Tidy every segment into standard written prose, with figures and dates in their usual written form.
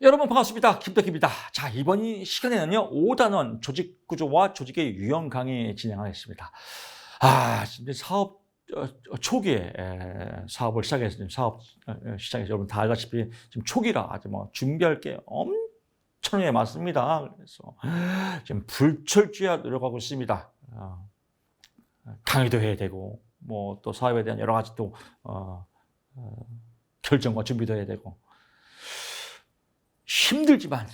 여러분 반갑습니다. 김덕기입니다. 자, 이번 시간에는요, 5단원 조직 구조와 조직의 유형 강의 진행하겠습니다. 진짜 사업 초기에 사업을 시작했어요. 시작해서 여러분 다 알다시피 지금 초기라 아주 뭐 준비할 게 엄청나게 많습니다. 그래서 지금 불철주야 노력하고 있습니다. 강의도 해야 되고 뭐 또 사업에 대한 여러 가지 또 결정과 준비도 해야 되고 힘들지만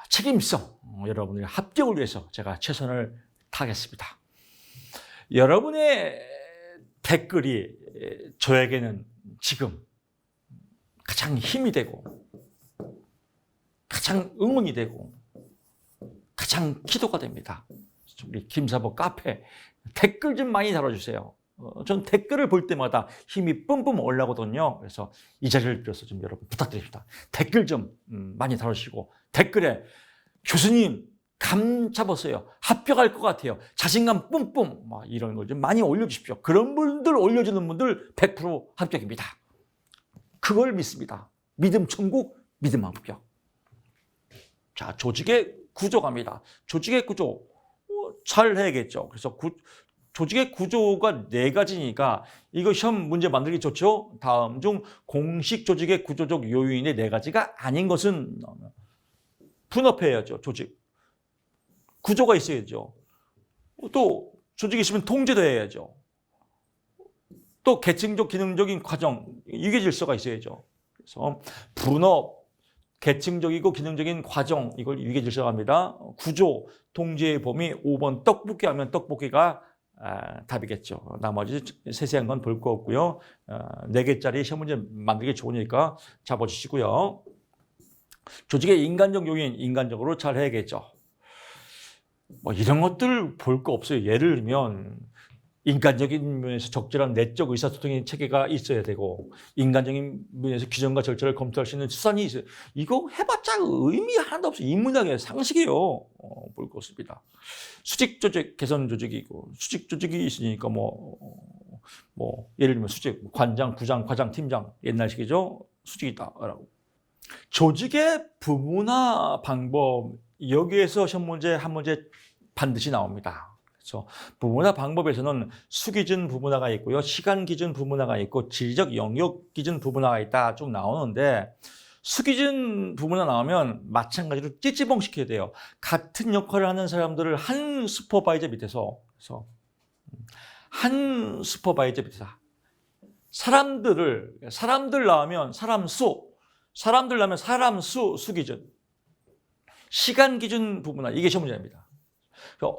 책임성 여러분의 합격을 위해서 제가 최선을 다하겠습니다. 여러분의 댓글이 저에게는 지금 가장 힘이 되고 가장 응원이 되고 가장 기도가 됩니다. 우리 김사복 카페 댓글 좀 많이 달아주세요. 전 댓글을 볼 때마다 힘이 뿜뿜 올라오거든요. 그래서 이 자리를 빌어서 좀 여러분 부탁드립니다. 댓글 좀 많이 달아주시고 댓글에 교수님 감 잡았어요. 합격할 것 같아요. 자신감 뿜뿜 막 이런 걸 좀 많이 올려주십시오. 그런 분들 올려주는 분들 100% 합격입니다. 그걸 믿습니다. 믿음 천국, 믿음 합격. 자, 조직의 구조 갑니다. 조직의 구조 잘 해야겠죠. 그래서 조직의 구조가 4가지니까 이거 시험 문제 만들기 좋죠. 다음 중 공식 조직의 구조적 요인의 4가지가 아닌 것은 분업해야죠. 조직 구조가 있어야죠. 또 조직이 있으면 통제도 해야죠. 또 계층적 기능적인 과정 유계 질서가 있어야죠. 그래서 분업 계층적이고 기능적인 과정 이걸 유계 질서가 합니다. 구조 통제의 범위 5번 떡볶이 하면 떡볶이가 답이겠죠. 나머지 세세한 건 볼 거 없고요. 4개짜리 시험 문제 만들기 좋으니까 잡아주시고요. 조직의 인간적 요인, 인간적으로 잘 해야겠죠. 뭐 이런 것들 볼 거 없어요. 예를 들면 인간적인 면에서 적절한 내적 의사소통의 체계가 있어야 되고 인간적인 면에서 규정과 절차를 검토할 수 있는 수단이 있어요. 이거 해봤자 의미 하나도 없어요. 인문학의 상식이에요. 볼 거 없습니다. 수직 조직, 개선 조직이고 수직 조직이 있으니까 뭐 예를 들면 수직, 관장, 부장, 과장, 팀장 옛날식이죠. 수직이다라고. 조직의 부문화 방법 여기에서 시험 문제 한 문제 반드시 나옵니다. 그래서 부문화 방법에서는 수기준 부문화가 있고요. 시간 기준 부문화가 있고 지리적 영역 기준 부문화가 있다 쭉 나오는데 수기준 부문화 나오면 마찬가지로 찌찌봉 시켜야 돼요. 같은 역할을 하는 사람들을 한 슈퍼바이저 밑에서 그래서 한 슈퍼바이저 밑에서 사람들 나오면 사람 나오면 사람 수기준 시간 기준 부문화 이게 시험 문제입니다.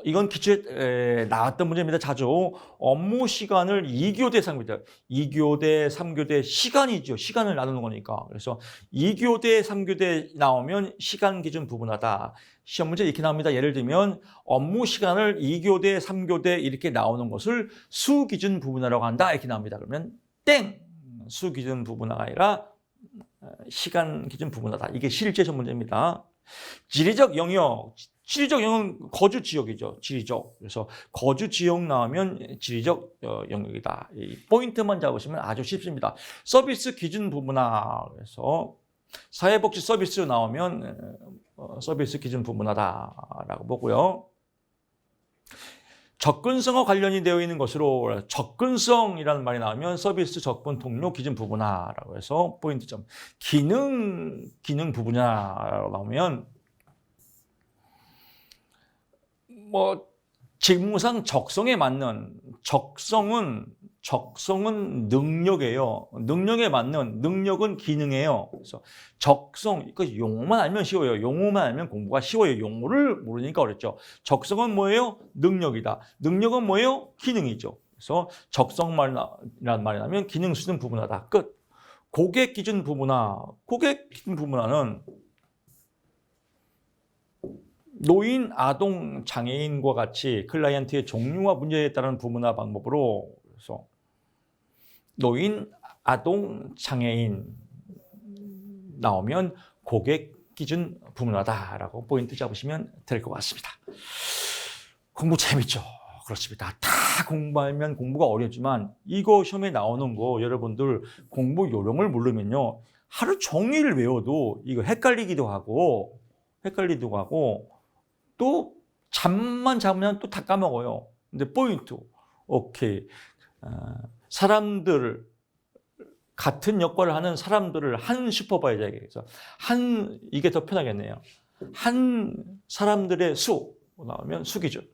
이건 기출에 나왔던 문제입니다. 자주 업무 시간을 2교대 3교대 2교대 3교대 시간이죠. 시간을 나누는 거니까. 그래서 2교대 3교대 나오면 시간 기준 부분하다. 시험 문제 이렇게 나옵니다. 예를 들면 업무 시간을 2교대 3교대 이렇게 나오는 것을 수 기준 부분하라고 한다. 이렇게 나옵니다. 그러면 땡! 수 기준 부분화가 아니라 시간 기준 부분하다. 이게 실제 시험 문제입니다. 지리적 영역은 거주 지역이죠. 지리적. 그래서 거주 지역 나오면 지리적 영역이다. 이 포인트만 잡으시면 아주 쉽습니다. 서비스 기준 부문화. 그래서 사회복지 서비스 나오면 서비스 기준 부문화다라고 보고요. 접근성과 관련이 되어 있는 것으로 접근성이라는 말이 나오면 서비스 접근 통로 기준 부분화라고 해서 포인트점. 기능 부분화라고 나오면 직무상 적성에 맞는 적성은 능력이에요. 능력에 맞는 능력은 기능이에요. 그래서 적성 그 용어만 알면 쉬워요. 용어만 알면 공부가 쉬워요. 용어를 모르니까 어렵죠. 적성은 뭐예요? 능력이다. 능력은 뭐예요? 기능이죠. 그래서 적성이라는 말이 나면 기능 수준 부분하다. 끝. 고객 기준 부문화는 노인, 아동, 장애인과 같이 클라이언트의 종류와 문제에 따른 부문화 방법으로 그래서 노인, 아동, 장애인 나오면 고객 기준 부문화다라고 포인트 잡으시면 될 것 같습니다. 공부 재밌죠? 그렇습니다. 다 공부하면 공부가 어렵지만 이거 시험에 나오는 거 여러분들 공부 요령을 모르면요. 하루 종일 외워도 이거 헷갈리기도 하고 또 잠만 자면 또 다 까먹어요. 근데 포인트, 오케이. 사람들, 같은 역할을 하는 사람들을 한 슈퍼바이저에게서 이게 더 편하겠네요. 한 사람들의 수 나오면 수기준,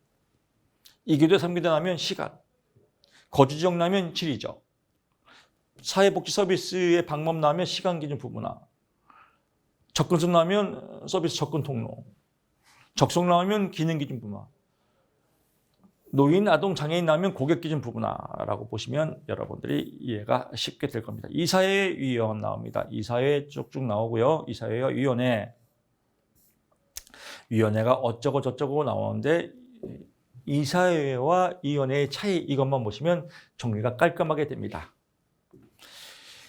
2교대 3교대 나오면 시간, 거주지역 나오면 지리적, 사회복지 서비스의 방법 나오면 시간 기준 부분화, 접근성 나오면 서비스 접근 통로, 적성 나오면 기능 기준 부분화, 노인, 아동, 장애인 나오면 고객 기준 부분화라고 보시면 여러분들이 이해가 쉽게 될 겁니다. 이사회위원 나옵니다. 이사회 쭉쭉 나오고요. 이사회와 위원회. 위원회가 어쩌고 저쩌고 나오는데 이사회와 위원회의 차이 이것만 보시면 정리가 깔끔하게 됩니다.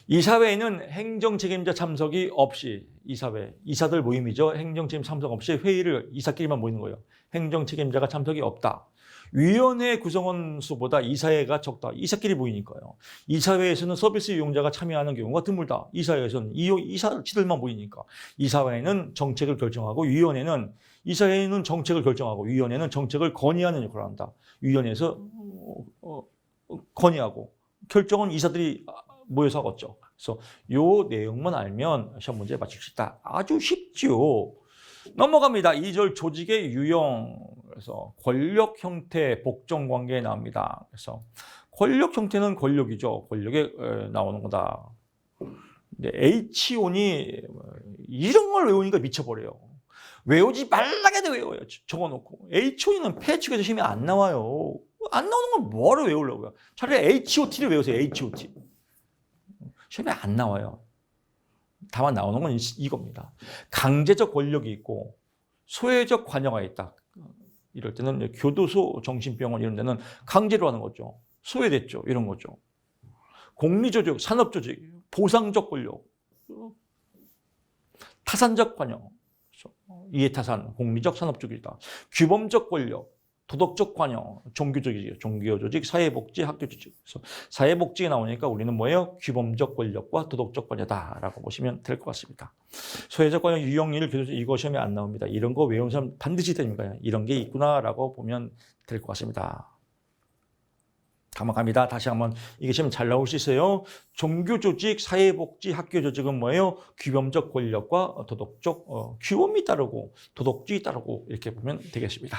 이사회에는 행정책임자 참석이 없이 이사들 모임이죠. 행정책임 참석 없이 회의를 이사끼리만 모이는 거예요. 행정책임자가 참석이 없다. 위원회 구성원 수보다 이사회가 적다. 이사끼리 모이니까요. 이사회에서는 서비스 이용자가 참여하는 경우가 드물다. 이사회에서는 이사들만 모이니까. 이사회는 정책을 결정하고 이사회는 정책을 결정하고 위원회는 정책을 건의하는 역할을 한다. 위원회에서 건의하고 결정은 이사들이 모여서 하겠죠. 그래서 요 내용만 알면 시험 문제 맞출 수 있다. 아주 쉽죠. 넘어갑니다. 2절 조직의 유형. 그래서 권력 형태, 복종 관계에 나옵니다. 그래서 권력 형태는 권력이죠. 권력에 나오는 거다. 근데 H온이 이런 걸 외우니까 미쳐버려요. 외우지 말라게도 외워요. 적어놓고. H온이는 패치에서 시험이 안 나와요. 안 나오는 걸 뭐하러 외우려고요. 차라리 HOT를 외우세요. HOT. 시험에 안 나와요. 다만 나오는 건 이겁니다. 강제적 권력이 있고 소외적 관여가 있다. 이럴 때는 교도소, 정신병원 이런 데는 강제로 하는 거죠. 소외됐죠. 이런 거죠. 공리조직, 산업조직, 보상적 권력, 타산적 관여, 이해타산, 공리적 산업조직이다. 규범적 권력, 도덕적 관여, 종교조직이에요. 종교조직, 사회복지, 학교조직. 그래서 사회복지가 나오니까 우리는 뭐예요? 규범적 권력과 도덕적 관여다라고 보시면 될 것 같습니다. 소외적 관여 유형일 교도소 이거 시험에 안 나옵니다. 이런 거 외우는 사람 반드시 됩니다. 이런 게 있구나라고 보면 될 것 같습니다. 감사합니다. 다시 한번 이게 시험 잘 나올 수 있어요. 종교조직, 사회복지, 학교조직은 뭐예요? 규범적 권력과 도덕적 규범이 따르고 도덕주의 따르고 이렇게 보면 되겠습니다.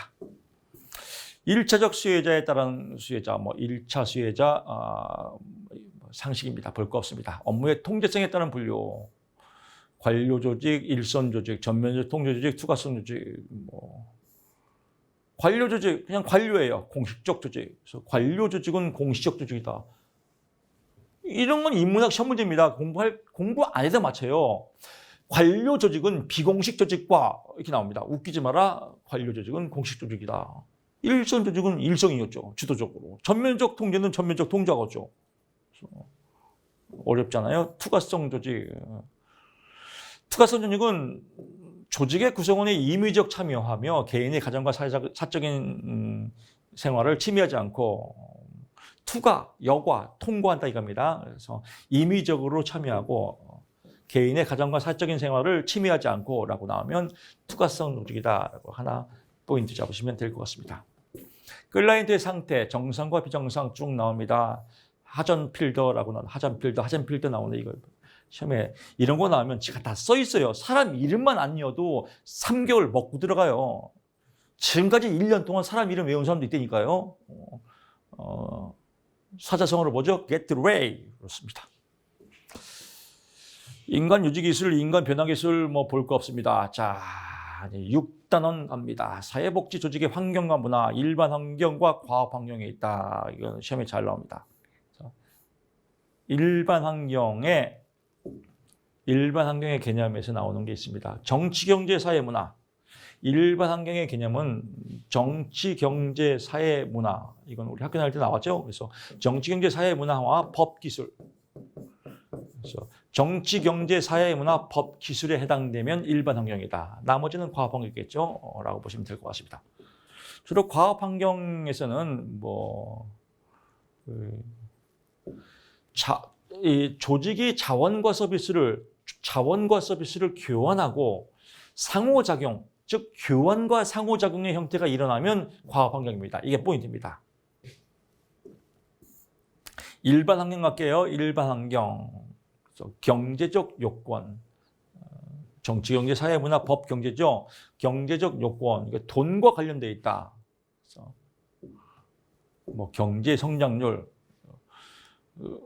1차적 수혜자에 따른 수혜자, 1차 수혜자 상식입니다. 볼 거 없습니다. 업무의 통제성에 따른 분류, 관료조직, 일선조직, 전면적 통제조직, 투과성 조직, 관료조직 그냥 관료예요. 공식적 조직. 그래서 관료조직은 공식적 조직이다. 이런 건 인문학 시험 문제입니다. 공부 안 해도 맞춰요. 관료조직은 비공식 조직과 이렇게 나옵니다. 웃기지 마라. 관료조직은 공식 조직이다. 일선 조직은 일성이었죠. 주도적으로. 전면적 통제는 전면적 통제하겠죠. 어렵잖아요. 투과성 조직. 투과성 조직은 조직의 구성원의 임의적 참여하며 개인의 가정과 사적인 생활을 침해하지 않고 투과, 여과, 통과한다 이겁니다. 그래서 임의적으로 참여하고 개인의 가정과 사적인 생활을 침해하지 않고 라고 나오면 투과성 조직이다라고 하나 포인트 잡으시면 될 것 같습니다. 클라이언트의 상태, 정상과 비정상 쭉 나옵니다. 하전필더라고 나오는 하전필더 나오는 이거 시험에 이런 거 나오면 지가 다 써 있어요. 사람 이름만 안 외워도 3개월 먹고 들어가요. 지금까지 1년 동안 사람 이름 외운 사람도 있다니까요. 사자성어로 뭐죠? Get ready. 그렇습니다. 인간 유지기술, 인간 변화기술 볼 거 없습니다. 자, 6단원 갑니다. 사회복지 조직의 환경과 문화, 일반 환경과 과업 환경에 있다. 이건 시험에 잘 나옵니다. 일반 환경의 개념에서 나오는 게 있습니다. 정치, 경제, 사회, 문화. 일반 환경의 개념은 정치, 경제, 사회, 문화. 이건 우리 학교 다닐 때 나왔죠. 그래서 정치, 경제, 사회, 문화와 법, 기술. 그래서 정치, 경제, 사회, 문화, 법, 기술에 해당되면 일반 환경이다. 나머지는 과학 환경이겠죠. 라고 보시면 될 것 같습니다. 주로 과학 환경에서는 이 조직이 자원과 서비스를 자원과 서비스를 교환하고 상호작용, 즉 교환과 상호작용의 형태가 일어나면 과학 환경입니다. 이게 포인트입니다. 일반 환경 갈게요. 일반 환경. 경제적 요건. 정치, 경제, 사회, 문화, 법, 경제죠. 경제적 요건. 이게 돈과 관련되어 있다. 그래서 뭐 경제 성장률,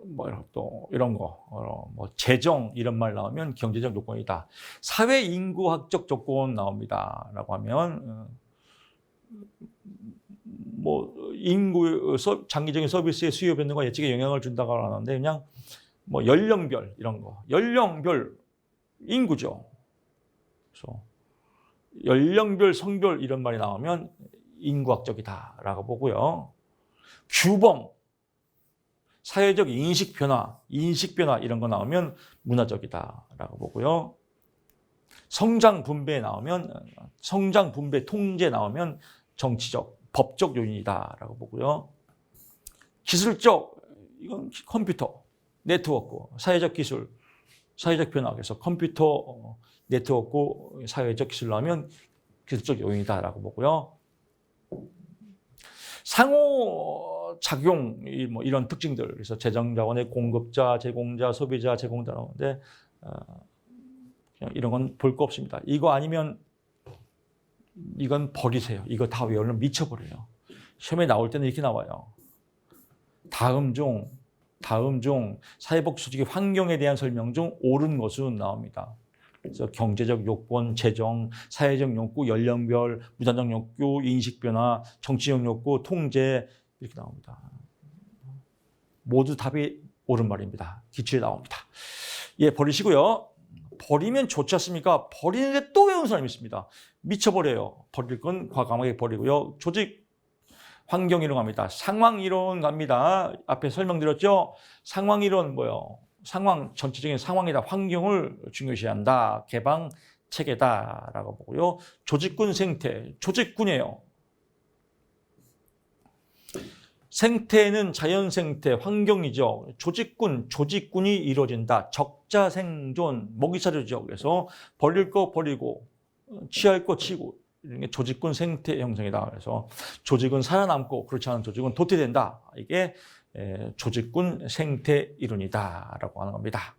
뭐 또 이런 거, 뭐 재정 이런 말 나오면 경제적 요건이다. 사회 인구학적 조건 나옵니다라고 하면 뭐 인구 장기적인 서비스의 수요 변동과 예측에 영향을 준다고 하는데 그냥 뭐 연령별 이런 거, 연령별 인구죠. 그래서 연령별, 성별 이런 말이 나오면 인구학적이다라고 보고요. 규범, 사회적 인식 변화 이런 거 나오면 문화적이다라고 보고요. 성장 분배 나오면 성장 분배 통제 나오면 정치적, 법적 요인이다라고 보고요. 기술적, 이건 컴퓨터, 네트워크, 사회적 기술, 사회적 변화. 그래서 컴퓨터, 네트워크, 사회적 기술 나오면 기술적 요인이다라고 보고요. 상호작용, 뭐 이런 특징들. 그래서 재정자원의 공급자, 제공자, 소비자, 제공자 나오는데 이런 건 볼 거 없습니다. 이거 아니면 이건 버리세요. 이거 다 외우면 미쳐버려요. 시험에 나올 때는 이렇게 나와요. 다음 중 사회복 수직의 환경에 대한 설명 중 옳은 것은 나옵니다. 그래서 경제적 요건, 재정, 사회적 욕구, 연령별, 문화적 욕구, 인식 변화, 정치적 욕구, 통제 이렇게 나옵니다. 모두 답이 옳은 말입니다. 기출에 나옵니다. 예, 버리시고요. 버리면 좋지 않습니까? 버리는데 또 외우는 사람이 있습니다. 미쳐버려요. 버릴 건 과감하게 버리고요. 조직 환경이론 갑니다. 상황이론 갑니다. 앞에 설명드렸죠? 상황이론 뭐요? 상황, 전체적인 상황이다. 환경을 중요시한다. 개방 체계다라고 보고요. 조직군 생태, 조직군이에요. 생태는 자연 생태, 환경이죠. 조직군이 이루어진다. 적자 생존, 먹이사료죠. 그래서 버릴 거 버리고, 취할 거 치고, 이런 게 조직군 생태 형성이다. 그래서 조직은 살아남고 그렇지 않은 조직은 도태된다. 이게 조직군 생태 이론이다라고 하는 겁니다.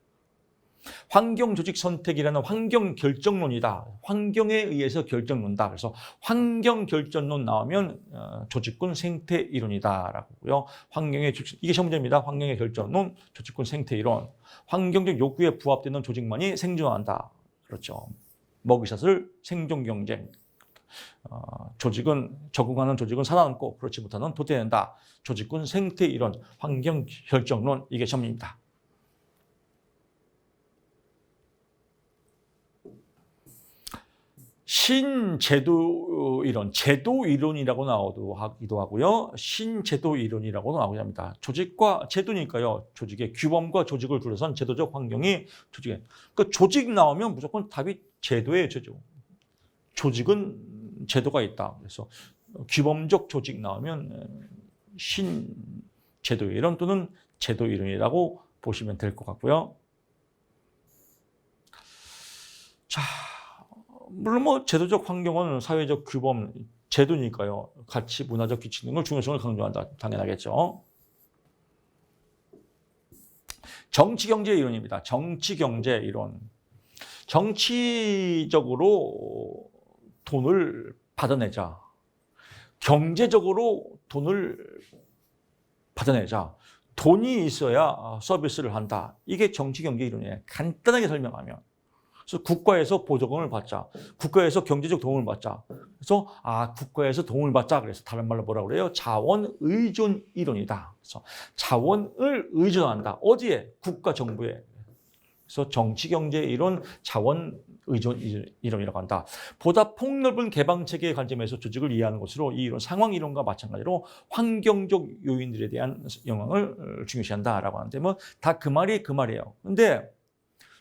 환경 조직 선택이라는 환경 결정론이다. 환경에 의해서 결정론다. 그래서 환경 결정론 나오면 조직군 생태 이론이다라고 하고요. 이게 시험 문제입니다. 환경의 결정론, 조직군 생태 이론. 환경적 욕구에 부합되는 조직만이 생존한다. 그렇죠. 먹이사슬, 생존 경쟁. 적응하는 조직은 살아남고 그렇지 못하는 도태된다. 조직군 생태 이론, 환경 결정론. 이게 시험입니다. 신제도 이론, 제도 이론이라고 나오기도 하고요. 신제도 이론이라고도 나오기도 합니다. 조직과 제도니까요. 조직의 규범과 조직을 둘러싼 제도적 환경이 조직에. 그러니까 조직 나오면 무조건 답이 제도예요, 제도. 조직은 제도가 있다. 그래서 규범적 조직 나오면 신제도 이론 또는 제도 이론이라고 보시면 될 것 같고요. 자. 물론 뭐 제도적 환경은 사회적 규범, 제도니까요. 가치, 문화적 규칙 등을 중요성을 강조한다. 당연하겠죠. 정치경제 이론입니다. 정치경제 이론. 정치적으로 돈을 받아내자. 경제적으로 돈을 받아내자. 돈이 있어야 서비스를 한다. 이게 정치경제 이론이에요. 간단하게 설명하면. 그래서 국가에서 보조금을 받자. 국가에서 경제적 도움을 받자. 그래서 국가에서 도움을 받자. 그래서 다른 말로 뭐라고 그래요? 자원 의존 이론이다. 그래서 자원을 의존한다. 어디에? 국가 정부에. 그래서 정치 경제 이론, 자원 의존 이론이라고 한다. 보다 폭넓은 개방 체계의 관점에서 조직을 이해하는 것으로 이 이론 상황 이론과 마찬가지로 환경적 요인들에 대한 영향을 중요시한다라고 하는데 뭐 다 그 말이 그 말이에요. 근데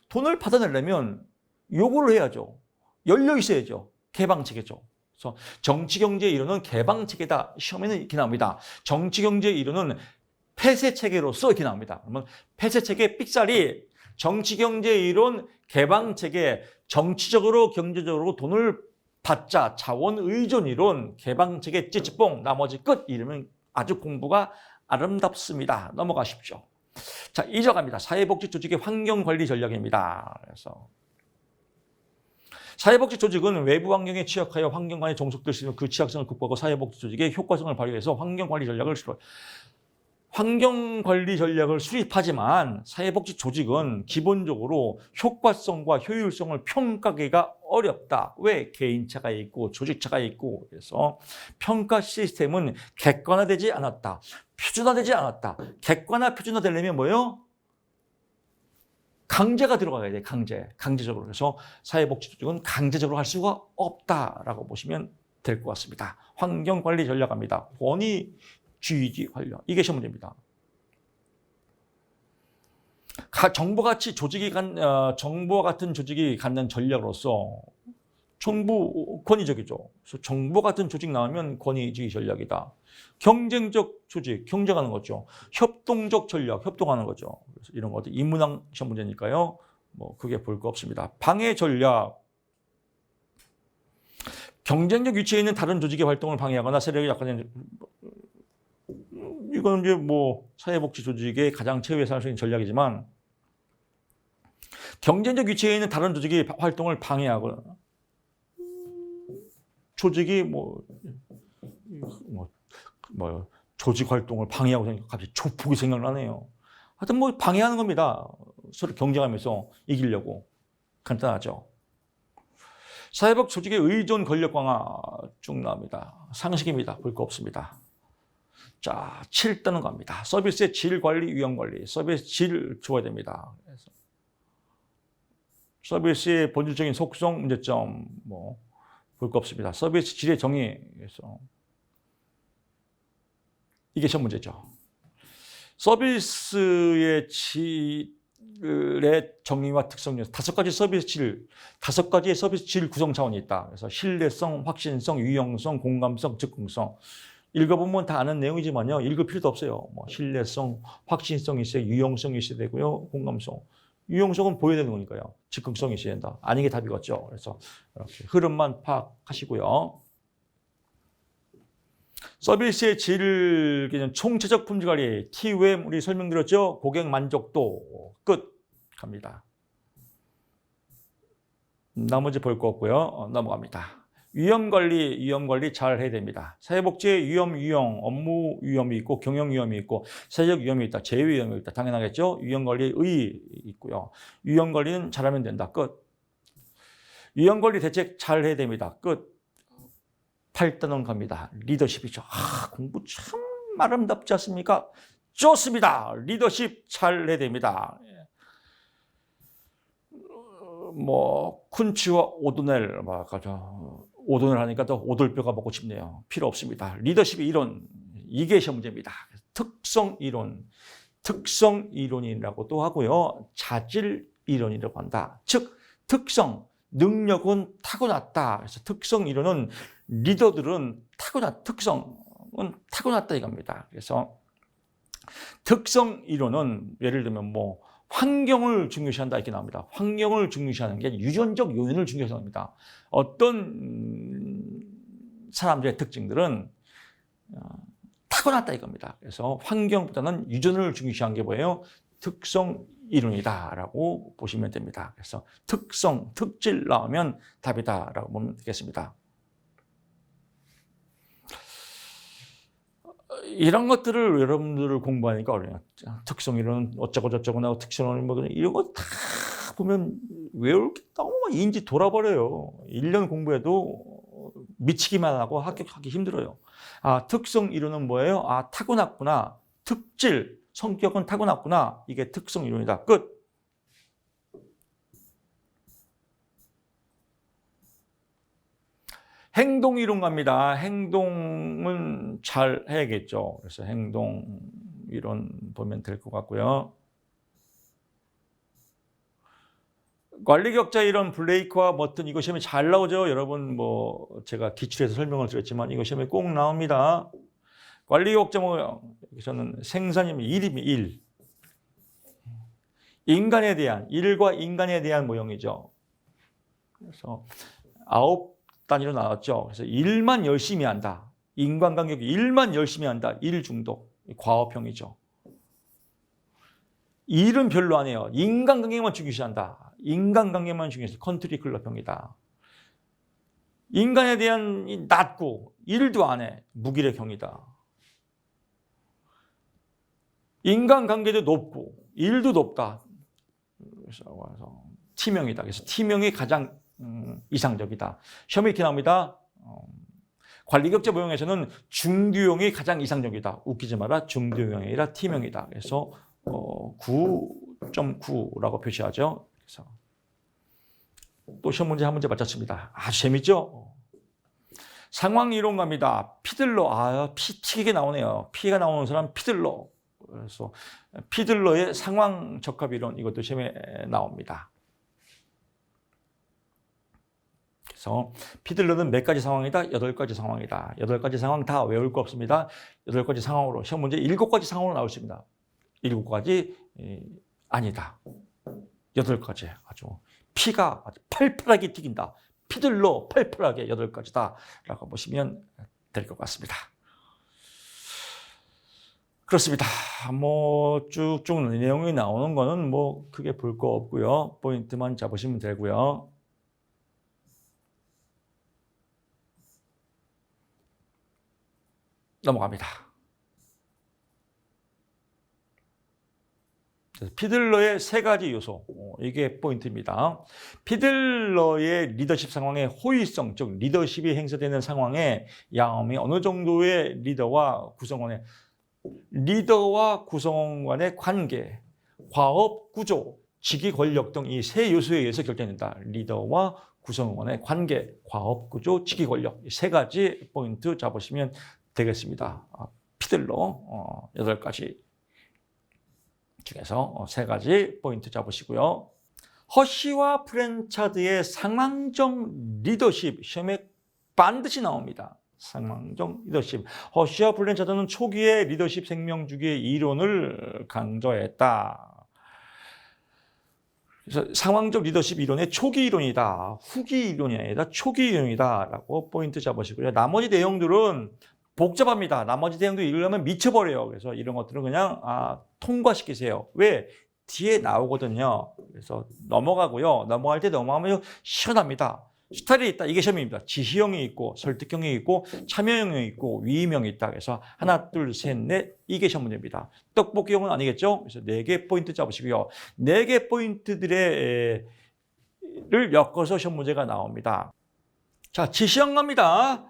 돈을 받아내려면 요구를 해야죠. 열려 있어야죠. 개방체계죠. 그래서 정치경제 이론은 개방체계다. 시험에는 이렇게 나옵니다. 정치경제 이론은 폐쇄체계로서 이렇게 나옵니다. 그러면 폐쇄체계 삑사리 정치경제 이론, 개방체계, 정치적으로 경제적으로 돈을 받자, 자원의존 이론, 개방체계 찌찌뽕, 나머지 끝. 이러면 아주 공부가 아름답습니다. 넘어가십시오. 자, 이어갑니다. 사회복지 조직의 환경관리 전략입니다. 그래서 사회복지 조직은 외부 환경에 취약하여 환경관리에 종속될 수 있는 그 취약성을 극복하고 사회복지 조직의 효과성을 발휘해서 환경관리 전략을 수립하지만 사회복지 조직은 기본적으로 효과성과 효율성을 평가하기가 어렵다. 왜? 개인차가 있고 조직차가 있고 그래서 평가 시스템은 객관화되지 않았다. 표준화되지 않았다. 객관화, 표준화되려면 뭐예요? 강제가 들어가야 돼. 강제적으로. 그래서 사회복지 조직은 강제적으로 할 수가 없다라고 보시면 될 것 같습니다. 환경관리 전략합니다. 권위주의 관련. 이게 시험 문제입니다. 정부와 같은 조직이 갖는 전략으로서 정부 권위적이죠. 그래서 정부 같은 조직 나오면 권위주의 전략이다. 경쟁적 조직, 경쟁하는 거죠. 협동적 전략, 협동하는 거죠. 그래서 이런 것들 인문학 시험 문제니까요. 뭐 크게 볼 거 없습니다. 방해 전략. 경쟁적 위치에 있는 다른 조직의 활동을 방해하거나 세력이 약화된 이건 이제 뭐 사회복지 조직의 가장 최후의 사용적인 전략이지만 경쟁적 위치에 있는 다른 조직의 활동을 방해하거나 조직이 뭐 조직 활동을 방해하고 생각 갑자기 조폭이 생각나네요. 하여튼 뭐 방해하는 겁니다. 서로 경쟁하면서 이기려고. 간단하죠. 사회복 조직의 의존 권력 강화 쭉 나옵니다. 상식입니다. 볼 거 없습니다. 자, 7단은 갑니다. 서비스의 질 관리, 위험 관리. 서비스 질 좋아야 됩니다. 그래서 서비스의 본질적인 속성, 문제점 뭐 볼 거 없습니다. 서비스 질의 정의. 그래서 이게 시험 문제죠. 서비스의 질의 정의와 특성 중 5가지의 서비스 질 구성 차원이 있다. 그래서 신뢰성, 확신성, 유용성, 공감성, 즉흥성. 읽어보면 다 아는 내용이지만요. 읽을 필요도 없어요. 뭐 신뢰성, 확신성이 있어야 유용성이 있어야 되고요. 공감성. 유용성은 보여야 되는 거니까요. 즉흥성이 있어야 된다. 아닌 게 답이겠죠. 그래서 이렇게 흐름만 파악하시고요. 서비스의 질 기준 총체적 품질 관리, TOM 우리 설명드렸죠. 고객 만족도 끝 갑니다. 나머지 볼 거 없고요. 넘어갑니다. 위험 관리 잘 해야 됩니다. 사회복지의 유형, 업무 위험이 있고 경영 위험이 있고 사회적 위험이 있다, 재해 위험이 있다. 당연하겠죠. 위험 관리의 의 있고요. 위험 관리는 잘하면 된다. 끝. 위험 관리 대책 잘 해야 됩니다. 끝. 8단원 갑니다. 리더십이죠. 공부 참 아름답지 않습니까? 좋습니다. 리더십 잘 해야 됩니다. 뭐 쿤츠와 오도넬 오도넬 하니까 또 오돌뼈가 먹고 싶네요. 필요 없습니다. 리더십의 이론, 이게 시험 문제입니다. 특성 이론이라고도 하고요. 자질 이론이라고 한다. 즉 특성, 능력은 타고났다. 그래서 특성 이론은 리더들은 특성은 타고났다 이겁니다. 그래서 특성 이론은 예를 들면 뭐 환경을 중요시한다 이렇게 나옵니다. 환경을 중요시하는 게 유전적 요인을 중요시합니다. 어떤 사람들의 특징들은 타고났다 이겁니다. 그래서 환경보다는 유전을 중요시한 게 뭐예요? 특성 이론이다라고 보시면 됩니다. 그래서 특성, 특질 나오면 답이다라고 보면 되겠습니다. 이런 것들을 여러분들을 공부하니까 어려워요. 특성 이론 어쩌고 저쩌고 나고 특성 이론 뭐 이런 거 다 보면 외울 게 너무 인지 돌아버려요. 1년 공부해도 미치기만 하고 합격하기 힘들어요. 특성 이론은 뭐예요? 타고났구나. 특질, 성격은 타고났구나. 이게 특성 이론이다. 끝. 행동 이론 갑니다. 행동은 잘 해야겠죠. 그래서 행동 이론 보면 될 것 같고요. 관리 격자 이론, 블레이크와 머튼 이거 시험에 잘 나오죠. 여러분 뭐 제가 기출해서 설명을 드렸지만 이거 시험에 꼭 나옵니다. 관리 격자 뭐 저는 생산이면 일이면 일. 인간에 대한, 일과 인간에 대한 모형이죠. 그래서 9단위로 나왔죠. 그래서 일만 열심히 한다. 인간관계 일만 열심히 한다. 일 중독. 과업형이죠. 일은 별로 안 해요. 인간관계만 중요시한다. 인간관계만 중요시 컨트리 클럽형이다. 인간에 대한 낮고 일도 안 해. 무기력형이다. 인간관계도 높고 일도 높다. 그래서 T명이다. 그래서 T명이 가장 이상적이다. 시험에 이렇게 나옵니다. 관리격제 모형에서는 중두형이 가장 이상적이다. 웃기지 마라. 중두형이 아니라 T명이다. 그래서 9.9라고 표시하죠. 그래서 또 시험 문제 한 문제 맞췄습니다. 아주 재밌죠? 상황이론가입니다. 피들러. 피 튀게 나오네요. 피가 나오는 사람 피들러. 그래서 피들러의 상황 적합 이론 이것도 시험에 나옵니다. 그래서 피들러는 몇 가지 상황이다? 8가지 상황이다. 8가지 상황 다 외울 거 없습니다. 8가지 상황으로 시험 문제 7가지 상황으로 나올 수 있습니다. 7가지 아니다. 8가지 아주 피가 아주 팔팔하게 튀긴다. 피들러 팔팔하게 8가지다 라고 보시면 될 것 같습니다. 그렇습니다. 뭐 쭉쭉 내용이 나오는 거는 뭐 크게 볼 거 없고요. 포인트만 잡으시면 되고요. 넘어갑니다. 피들러의 3가지 요소, 이게 포인트입니다. 피들러의 리더십 상황의 호의성, 즉 리더십이 행사되는 상황에 양엄이 어느 정도의 리더와 구성원 간의 관계, 과업 구조, 직위 권력 등 이 3 요소에 의해서 결정된다. 리더와 구성원의 관계, 과업 구조, 직위 권력 이 3가지 포인트 잡으시면 되겠습니다. 피들러 8가지 중에서 3가지 포인트 잡으시고요. 허쉬와 프렌차드의 상황적 리더십 시험에 반드시 나옵니다. 상황적 리더십. 허쉬와 프렌차드는 초기의 리더십 생명주기의 이론을 강조했다. 그래서 상황적 리더십 이론의 초기 이론이다. 후기 이론이 아니라 초기 이론이다 라고 포인트 잡으시고요. 나머지 내용들은 복잡합니다. 나머지 내용도 읽으려면 미쳐버려요. 그래서 이런 것들은 그냥 통과시키세요. 왜? 뒤에 나오거든요. 그래서 넘어가고요. 넘어갈 때 넘어가면 시원합니다. 스타일이 있다. 이게 시험입니다. 지시형이 있고 설득형이 있고 참여형이 있고 위임형이 있다. 그래서 하나, 둘, 셋, 넷 이게 시험 문제입니다. 떡볶이형은 아니겠죠? 그래서 4개 포인트 잡으시고요. 4개 포인트들을 엮어서 시험 문제가 나옵니다. 자, 지시형 갑니다.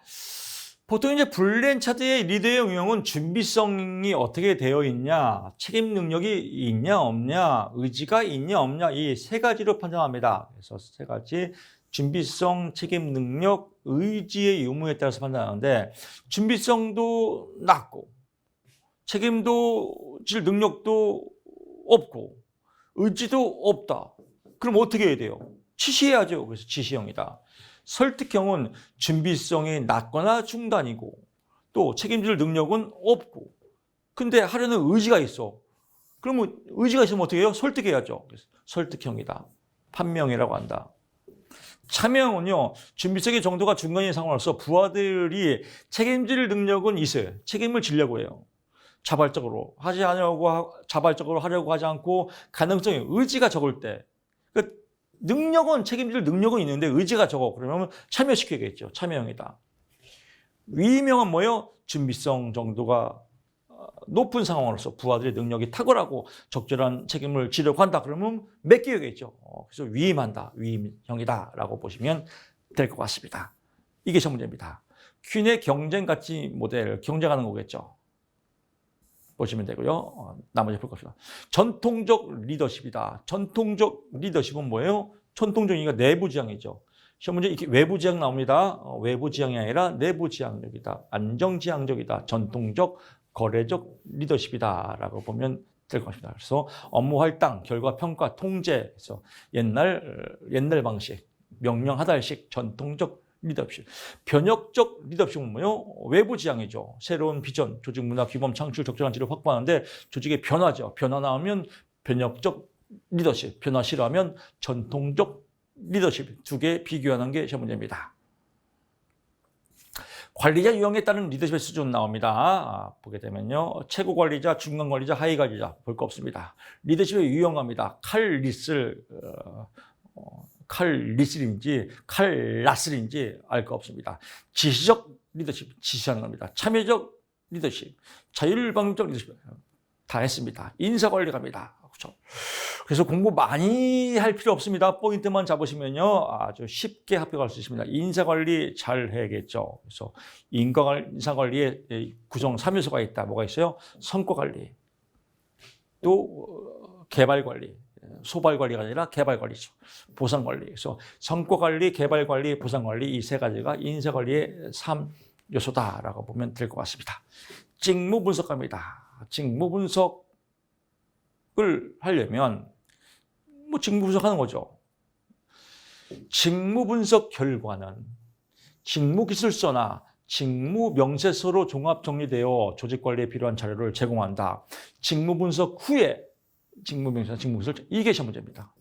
보통 이제 블렌차드의 리더의 응용은 준비성이 어떻게 되어 있냐, 책임 능력이 있냐 없냐, 의지가 있냐 없냐 이 3가지로 판단합니다. 그래서 3가지 준비성, 책임 능력, 의지의 유무에 따라서 판단하는데 준비성도 낮고 책임도 질 능력도 없고 의지도 없다. 그럼 어떻게 해야 돼요? 지시해야죠. 그래서 지시형이다. 설득형은 준비성이 낮거나 중단이고 또 책임질 능력은 없고 근데 하려는 의지가 있어. 그러면 의지가 있으면 어떻게 해요? 설득해야죠. 그래서 설득형이다. 판명이라고 한다. 참여형은요. 준비성의 정도가 중간인 상황으로서 부하들이 책임질 능력은 있어요. 책임을 지려고 해요. 자발적으로 하려고 하지 않고 가능성이 의지가 적을 때 능력은 책임질 능력은 있는데 의지가 적어. 그러면 참여시켜야겠죠. 참여형이다. 위임형은 뭐예요? 준비성 정도가 높은 상황으로서 부하들의 능력이 탁월하고 적절한 책임을 지려고 한다. 그러면 맡겨야겠죠. 그래서 위임한다. 위임형이다. 라고 보시면 될 것 같습니다. 이게 시험 문제입니다. 퀸의 경쟁가치 모델, 경쟁하는 거겠죠. 보시면 되고요. 나머지 볼 것입니다. 전통적 리더십이다. 전통적 리더십은 뭐예요? 전통적이니까 내부 지향이죠. 시험 문제 이렇게 외부 지향 나옵니다. 외부 지향이 아니라 내부 지향적이다. 안정지향적이다. 전통적 거래적 리더십이다. 라고 보면 될 것입니다. 그래서 업무 할당, 결과 평가, 통제, 그래서 옛날 방식, 명령 하달식, 전통적 리더십. 변혁적 리더십은 뭐예요? 외부 지향이죠. 새로운 비전, 조직 문화, 규범, 창출, 적절한 질을 확보하는데 조직의 변화죠. 변화 나오면 변혁적 리더십, 변화 싫어하면 전통적 리더십, 두 개 비교하는 게 시험 문제입니다. 관리자 유형에 따른 리더십의 수준 나옵니다. 보게 되면요. 최고 관리자, 중간 관리자, 하위 관리자 볼 거 없습니다. 리더십의 유형갑니다. 칼리슬인지 칼라슬인지 알 거 없습니다. 지시적 리더십, 지시하는 겁니다. 참여적 리더십, 자율방법적 리더십 다 했습니다. 인사관리 갑니다. 그렇죠? 그래서 공부 많이 할 필요 없습니다. 포인트만 잡으시면요 아주 쉽게 합격할 수 있습니다. 인사관리 잘 해야겠죠. 그래서 인사관리에 구성 3요소가 있다. 뭐가 있어요? 성과관리, 또 개발관리, 소발관리가 아니라 개발관리죠. 보상관리. 그래서 성과관리, 개발관리, 보상관리 이 세 가지가 인사관리의 3요소다라고 보면 될 것 같습니다. 직무 분석합니다. 직무 분석을 하려면 뭐 직무 분석하는 거죠. 직무 분석 결과는 직무 기술서나 직무 명세서로 종합 정리되어 조직 관리에 필요한 자료를 제공한다. 직무 분석 후에 직무 명세서, 직무 기술 이게 시험 문제입니다.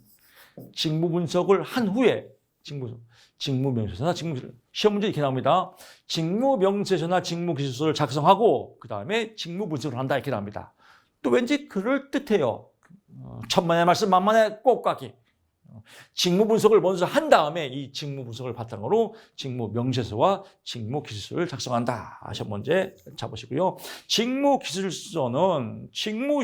직무 분석을 한 후에 직무 명세서나 직무 기술 시험 문제 이렇게 나옵니다. 직무 명세서나 직무 기술서를 작성하고 그 다음에 직무 분석을 한다 이렇게 나옵니다. 또 왠지 그럴 듯해요. 천만의 말씀 만만의 꼭가기. 직무 분석을 먼저 한 다음에 이 직무 분석을 바탕으로 직무 명세서와 직무 기술서를 작성한다. 시험 문제 잡으시고요. 직무 기술서는 직무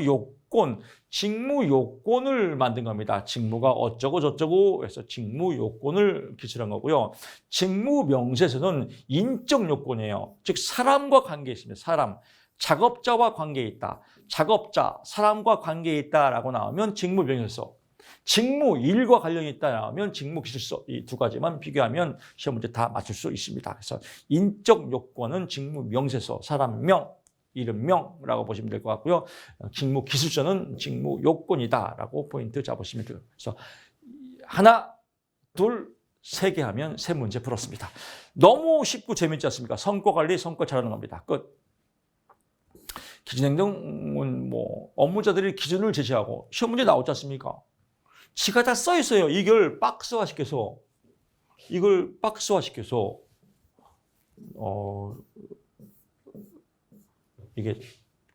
요건을 만든 겁니다. 직무가 어쩌고 저쩌고 해서 직무 요건을 기술한 거고요. 직무 명세서는 인적 요건이에요. 즉 사람과 관계 있습니다. 사람. 작업자와 관계에 있다. 작업자, 사람과 관계에 있다라고 나오면 직무 명세서. 직무 일과 관련이 있다 나오면 직무 기술서. 이 두 가지만 비교하면 시험 문제 다 맞출 수 있습니다. 그래서 인적 요건은 직무 명세서, 사람명, 이름명라고 보시면 될 것 같고요. 직무 기술서는 직무 요건이다라고 포인트 잡으시면 돼요. 그래서 하나, 둘, 세 개 하면 세 문제 풀었습니다. 너무 쉽고 재밌지 않습니까? 성과 관리, 성과 잘하는 겁니다. 끝. 기준행동은 뭐 업무자들이 기준을 제시하고 시험 문제 나오지 않습니까? 지가 다 써 있어요. 이걸 박스화시켜서 이게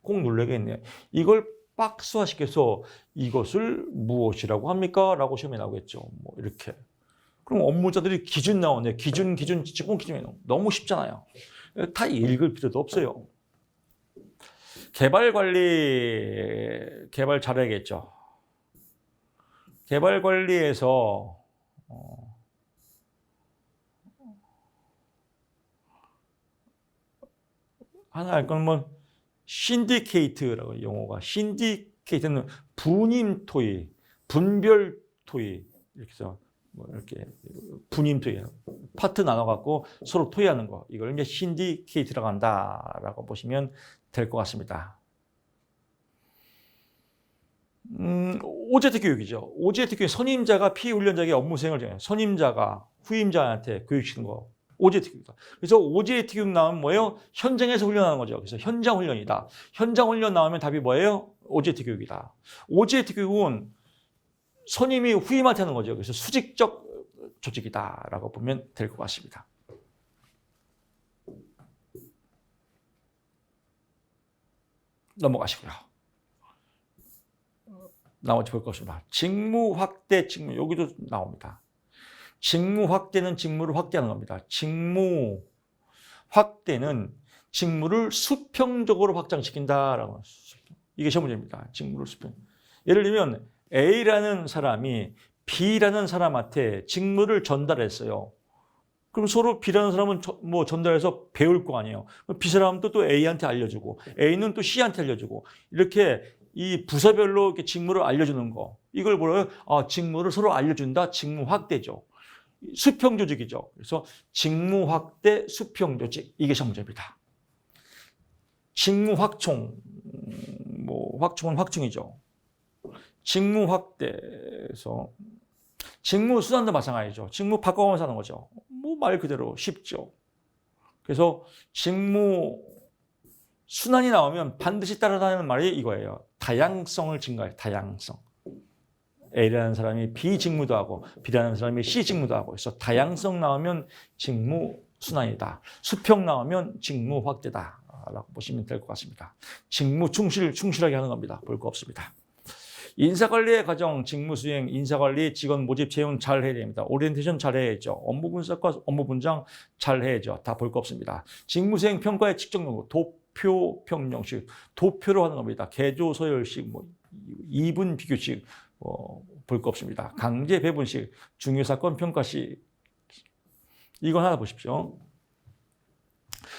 꼭 눌러야겠네요. 이걸 박스화시켜서 이것을 무엇이라고 합니까? 라고 시험에 나오겠죠. 뭐 이렇게. 그럼 업무자들이 기준 나오네. 기준, 지금 기준이 너무 쉽잖아요. 다 읽을 필요도 없어요. 개발 잘해야겠죠. 개발 관리에서 하나 알 건 뭐 신디케이트라고 용어가 신디케이트는 분임 토의, 분별 토의 이렇게 해서 뭐 이렇게 분임 토의 파트 나눠 갖고 서로 토의하는 거 이걸 이제 신디케이트라고 한다라고 보시면 될 것 같습니다. 오제트 교육이죠. 오제트 교육 선임자가 피훈련자에게 업무 수행을 정해요. 선임자가 후임자한테 교육시키는 거. 오제트 교육이다. 그래서 오제트 교육 나오면 뭐예요? 현장에서 훈련하는 거죠. 그래서 현장 훈련이다. 현장 훈련 나오면 답이 뭐예요? 오제트 교육이다. 오제트 교육은 선임이 후임한테 하는 거죠. 그래서 수직적 조직이다라고 보면 될 것 같습니다. 넘어가시고요. 나머지 볼 것입니다. 직무 확대, 직무 여기도 나옵니다. 직무 확대는 직무를 확대하는 겁니다. 직무 확대는 직무를 수평적으로 확장시킨다라고. 이게 시험 문제입니다. 직무를 수평. 예를 들면 A라는 사람이 B라는 사람한테 직무를 전달했어요. 그럼 서로 B라는 사람은 뭐 전달해서 배울 거 아니에요. B 사람도 또 A한테 알려주고 A는 또 C한테 알려주고 이렇게 이 부서별로 이렇게 직무를 알려주는 거. 이걸 뭐라고요? 직무를 서로 알려준다. 직무 확대죠. 수평 조직이죠. 그래서 직무 확대, 수평 조직. 이게 시험 문제입니다. 직무 확충. 뭐 확충은 확충이죠. 직무 확대에서 직무 수단도 마찬가지죠. 직무 바꿔가면서 하는 거죠. 뭐 말 그대로 쉽죠. 그래서 직무 순환이 나오면 반드시 따라다니는 말이 이거예요. 다양성을 증가해요. 다양성. A라는 사람이 B 직무도 하고 B라는 사람이 C 직무도 하고 그래서 다양성 나오면 직무 순환이다. 수평 나오면 직무 확대다. 라고 보시면 될 것 같습니다. 직무 충실하게 하는 겁니다. 볼 거 없습니다. 인사관리의 과정, 직무수행, 인사관리, 직원 모집, 채용 잘 해야 됩니다. 오리엔테이션 잘 해야죠. 업무 분석과 업무 분장 잘 해야죠. 다 볼 거 없습니다. 직무수행 평가의 측정 연구, 도표 평형식, 도표로 하는 겁니다. 개조 서열식, 2분 비교식 볼 거 없습니다. 강제 배분식, 중요사건 평가식 이건 하나 보십시오.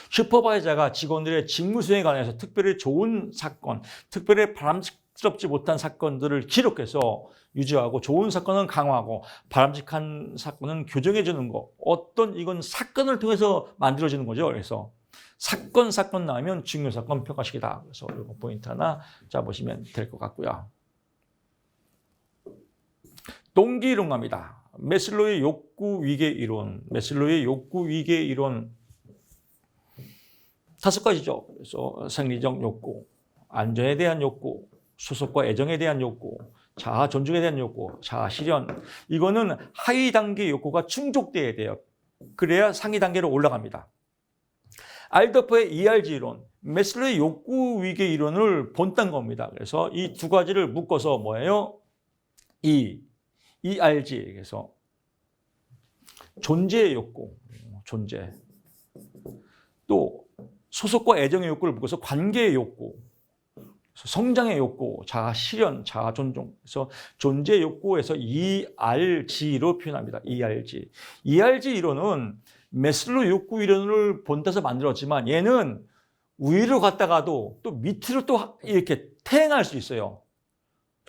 슈퍼바이저가 직원들의 직무 수행에 관해서 특별히 좋은 사건, 특별히 바람직스럽지 못한 사건들을 기록해서 유지하고 좋은 사건은 강화하고 바람직한 사건은 교정해 주는 거. 이건 사건을 통해서 만들어지는 거죠. 그래서 사건 나오면 중요 사건 평가식이다. 그래서 이거 포인트 하나 잡으시면 될 것 같고요. 동기 이론 갑니다. 매슬로우의 욕구 위계 이론, 매슬로우의 욕구 위계 이론 5가지죠. 그래서 생리적 욕구, 안전에 대한 욕구, 소속과 애정에 대한 욕구, 자아 존중에 대한 욕구, 자아 실현. 이거는 하위 단계 욕구가 충족돼야 돼요. 그래야 상위 단계로 올라갑니다. 알더퍼의 ERG 이론, 매슬로우의 욕구 위계 이론을 본딴 겁니다. 그래서 이 두 가지를 묶어서 뭐예요? ERG. 그래서 존재의 욕구, 존재. 또 소속과 애정의 욕구를 묶어서 관계의 욕구, 성장의 욕구, 자아 실현, 자아 존중. 그래서 존재 욕구에서 ERG로 표현합니다. ERG. ERG 이론은 매슬로우 욕구 이론을 본따서 만들었지만 얘는 위로 갔다가도 또 밑으로 또 이렇게 퇴행할 수 있어요.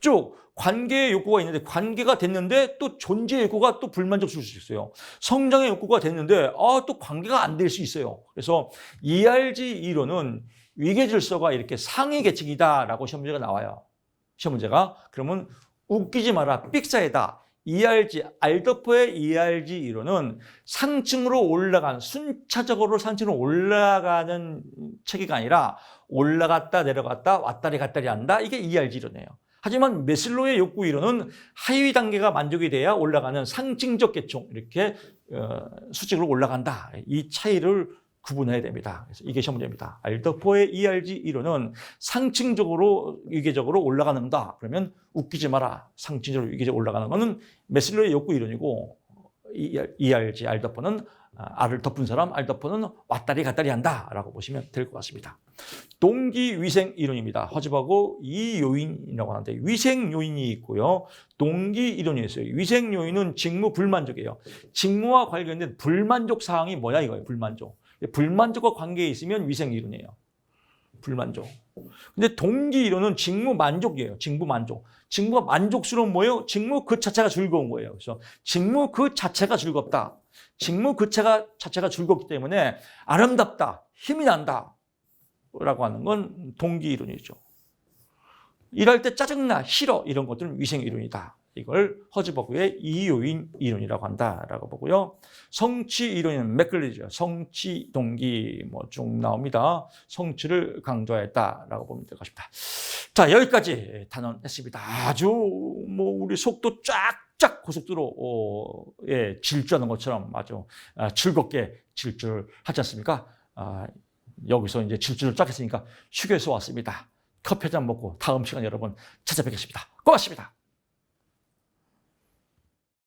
쭉 관계의 욕구가 있는데 관계가 됐는데 또 존재 욕구가 또 불만족스러울 수 있어요. 성장의 욕구가 됐는데 또 관계가 안 될 수 있어요. 그래서 ERG 이론은 위계 질서가 이렇게 상위 계층이다라고 시험 문제가 나와요. 시험 문제가. 그러면 웃기지 마라. 삑사이다. ERG, 알더퍼의 ERG 이론은 상층으로 올라간, 순차적으로 상층으로 올라가는 체계가 아니라 올라갔다 내려갔다 왔다리 갔다리 한다. 이게 ERG 이론이에요. 하지만 매슬로우의 욕구 이론은 하위 단계가 만족이 돼야 올라가는 상층적 계층, 이렇게 수직으로 올라간다. 이 차이를 구분해야 됩니다. 그래서 이게 시험 문제입니다. 알더퍼의 ERG 이론은 상층적으로 위계적으로 올라가는다. 그러면 웃기지 마라. 상층적으로 위계적으로 올라가는 것은 매슬로우의 욕구 이론이고 ERG, 알더퍼는 알을 덮은 사람, 알더퍼는 왔다리 갔다리 한다라고 보시면 될 것 같습니다. 동기 위생 이론입니다. 허즈버그 이 요인이라고 하는데 위생 요인이 있고요. 동기 이론이 있어요. 위생 요인은 직무 불만족이에요. 직무와 관련된 불만족 사항이 뭐야 이거예요. 불만족. 불만족과 관계에 있으면 위생 이론이에요. 불만족. 근데 동기 이론은 직무 만족이에요. 직무 만족. 직무가 만족스러운 뭐예요? 직무 그 자체가 즐거운 거예요. 그래서 직무 그 자체가 즐겁다. 직무 그 자체가 즐겁기 때문에 아름답다, 힘이 난다 라고 하는 건 동기 이론이죠. 일할 때 짜증나, 싫어 이런 것들은 위생 이론이다. 이걸 허즈버그의 이요인 이론이라고 한다라고 보고요. 성취 이론은 맥클리죠. 성취 동기 쭉 나옵니다. 성취를 강조했다라고 보면 될 것입니다. 자, 여기까지 단언했습니다. 아주 우리 속도 쫙쫙 고속도로 질주하는 것처럼 아주 즐겁게 질주하지 않습니까? 여기서 이제 질주를 쫙 했으니까 휴게소 왔습니다. 커피 한 잔 먹고 다음 시간에 여러분 찾아뵙겠습니다. 고맙습니다.